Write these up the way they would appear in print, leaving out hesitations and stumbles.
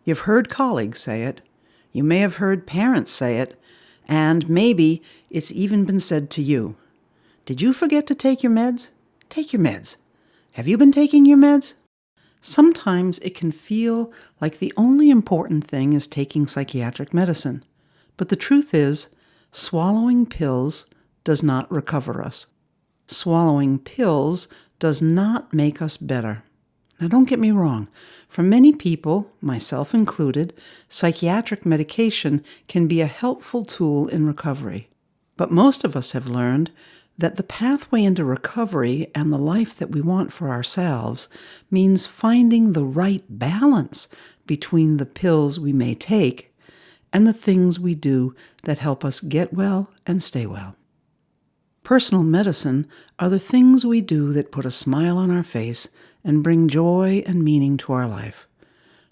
You've heard colleagues say it. You may have heard parents say it. And maybe it's even been said to you. Did you forget to take your meds? Take your meds. Have you been taking your meds? Sometimes it can feel like the only important thing is taking psychiatric medicine. But the truth is, swallowing pills does not recover us. Swallowing pills does not make us better. Now, don't get me wrong. For many people, myself included, psychiatric medication can be a helpful tool in recovery. But most of us have learned that the pathway into recovery and the life that we want for ourselves means finding the right balance between the pills we may take and the things we do that help us get well and stay well. Personal medicine are the things we do that put a smile on our face and bring joy and meaning to our life.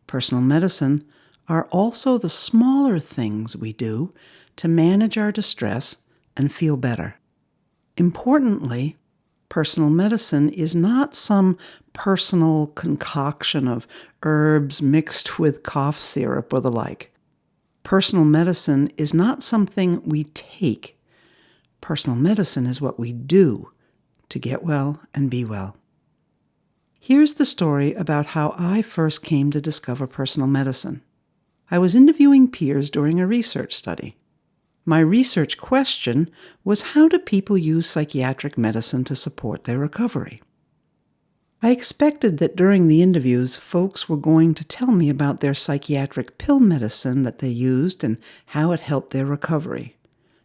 Personal medicine are also the smaller things we do to manage our distress and feel better. Importantly, personal medicine is not some personal concoction of herbs mixed with cough syrup or the like. Personal medicine is not something we take. Personal medicine is what we do to get well and be well. Here's the story about how I first came to discover personal medicine. I was interviewing peers during a research study. My research question was, how do people use psychiatric medicine to support their recovery? I expected that during the interviews, folks were going to tell me about their psychiatric pill medicine that they used and how it helped their recovery.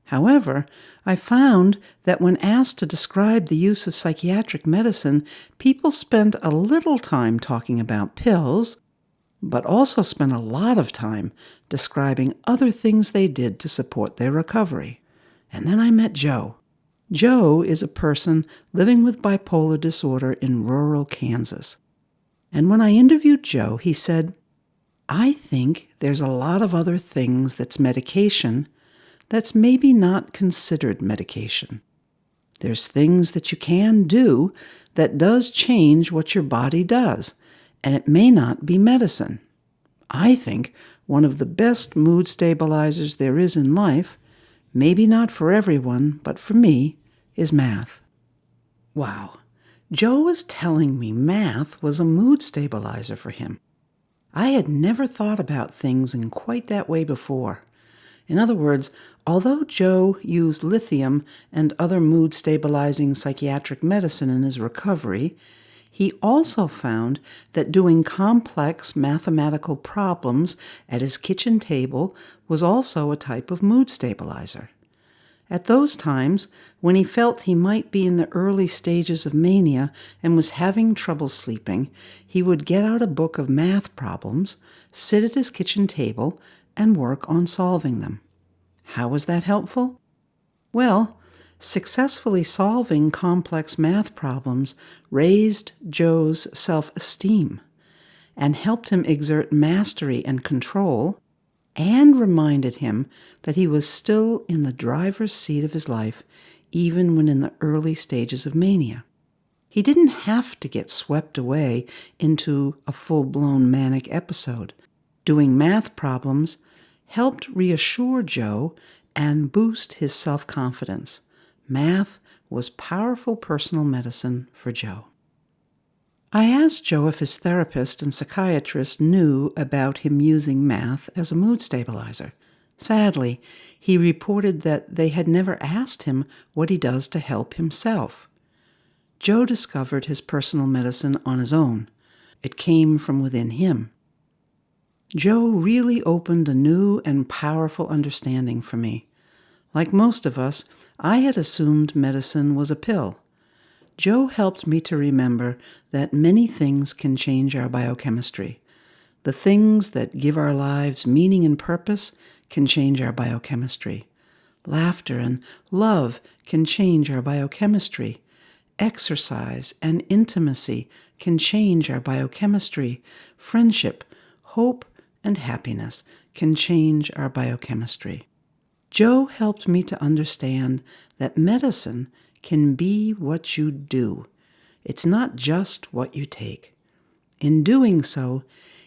However, I found that when asked to describe the use of psychiatric medicine, people spent a little time talking about pills, but also spent a lot of time describing other things they did to support their recovery. And then I met Joe. Joe is a person living with bipolar disorder in rural Kansas. And when I interviewed Joe, he said, "I think there's a lot of other things that's medication that's maybe not considered medication. There's things that you can do that does change what your body does, and it may not be medicine. I think one of the best mood stabilizers there is in life, maybe not for everyone, but for me, is math." Wow, Joe was telling me math was a mood stabilizer for him. I had never thought about things in quite that way before. In other words, although Joe used lithium and other mood-stabilizing psychiatric medicine in his recovery, he also found that doing complex mathematical problems at his kitchen table was also a type of mood stabilizer. At those times, when he felt he might be in the early stages of mania and was having trouble sleeping, he would get out a book of math problems, sit at his kitchen table, and work on solving them. How was that helpful? Well, successfully solving complex math problems raised Joe's self-esteem and helped him exert mastery and control, and reminded him that he was still in the driver's seat of his life, even when in the early stages of mania. He didn't have to get swept away into a full-blown manic episode. Doing math problems helped reassure Joe and boost his self-confidence. Math was powerful personal medicine for Joe. I asked Joe if his therapist and psychiatrist knew about him using math as a mood stabilizer. Sadly, he reported that they had never asked him what he does to help himself. Joe discovered his personal medicine on his own. It came from within him. Joe really opened a new and powerful understanding for me. Like most of us, I had assumed medicine was a pill. Joe helped me to remember that many things can change our biochemistry. The things that give our lives meaning and purpose can change our biochemistry. Laughter and love can change our biochemistry. Exercise and intimacy can change our biochemistry. Friendship, hope, and happiness can change our biochemistry. Joe helped me to understand that medicine can be what you do. It's not just what you take. In doing so,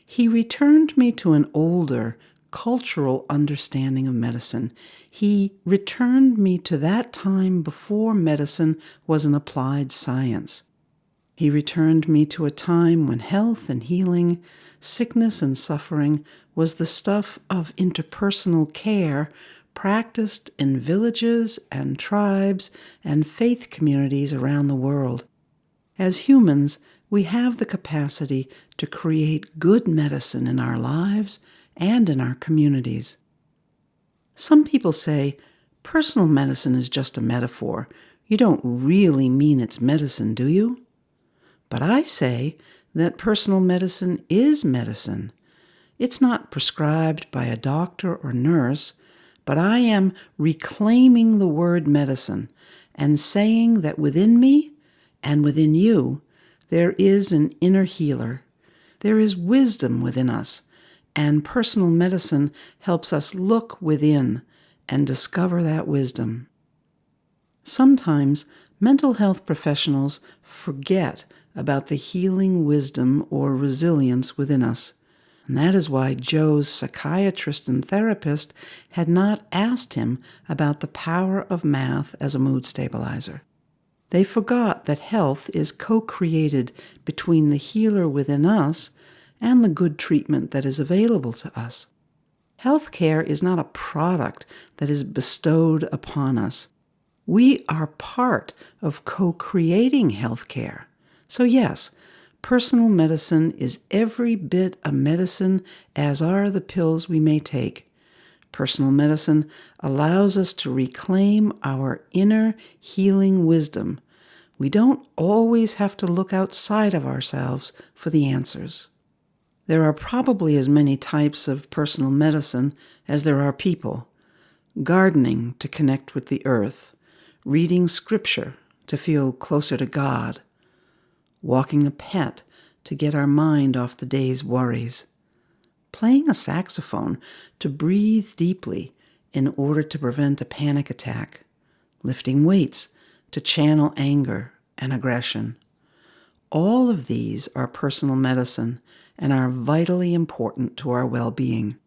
He returned me to an older, cultural understanding of medicine. He returned me to that time before medicine was an applied science. He returned me to a time when health and healing, sickness and suffering was the stuff of interpersonal care practiced in villages and tribes and faith communities around the world. As humans, we have the capacity to create good medicine in our lives and in our communities. Some people say, personal medicine is just a metaphor. You don't really mean it's medicine, do you? But I say that personal medicine is medicine. It's not prescribed by a doctor or nurse, but I am reclaiming the word medicine and saying that within me and within you, there is an inner healer. There is wisdom within us, and personal medicine helps us look within and discover that wisdom. Sometimes mental health professionals forget about the healing wisdom or resilience within us. And that is why Joe's psychiatrist and therapist had not asked him about the power of math as a mood stabilizer. They forgot that health is co-created between the healer within us and the good treatment that is available to us. Healthcare is not a product that is bestowed upon us. We are part of co-creating healthcare. So yes, personal medicine is every bit a medicine as are the pills we may take. Personal medicine allows us to reclaim our inner healing wisdom. We don't always have to look outside of ourselves for the answers. There are probably as many types of personal medicine as there are people. Gardening to connect with the earth, reading scripture to feel closer to God, walking a pet to get our mind off the day's worries, playing a saxophone to breathe deeply in order to prevent a panic attack, lifting weights to channel anger and aggression. All of these are personal medicine and are vitally important to our well-being.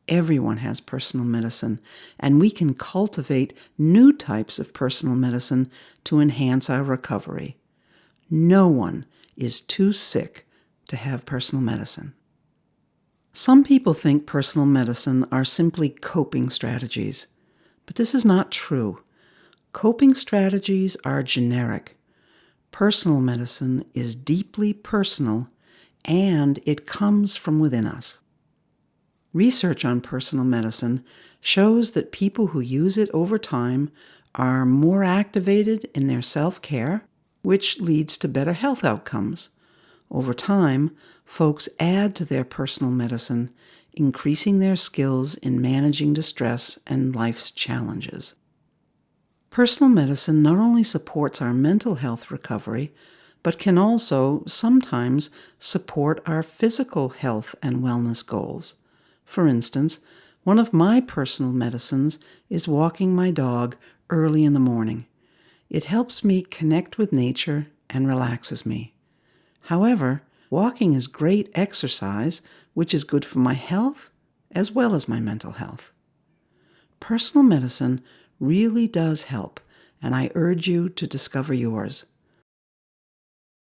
Everyone has personal medicine, and we can cultivate new types of personal medicine to enhance our recovery. No one is too sick to have personal medicine. Some people think personal medicine are simply coping strategies, but this is not true. Coping strategies are generic. Personal medicine is deeply personal, and it comes from within us. Research on personal medicine shows that people who use it over time are more activated in their self-care, which leads to better health outcomes. Over time, folks add to their personal medicine, increasing their skills in managing distress and life's challenges. Personal medicine not only supports our mental health recovery, but can also sometimes support our physical health and wellness goals. For instance, one of my personal medicines is walking my dog early in the morning. It helps me connect with nature and relaxes me. However, walking is great exercise, which is good for my health as well as my mental health. Personal medicine really does help, and I urge you to discover yours.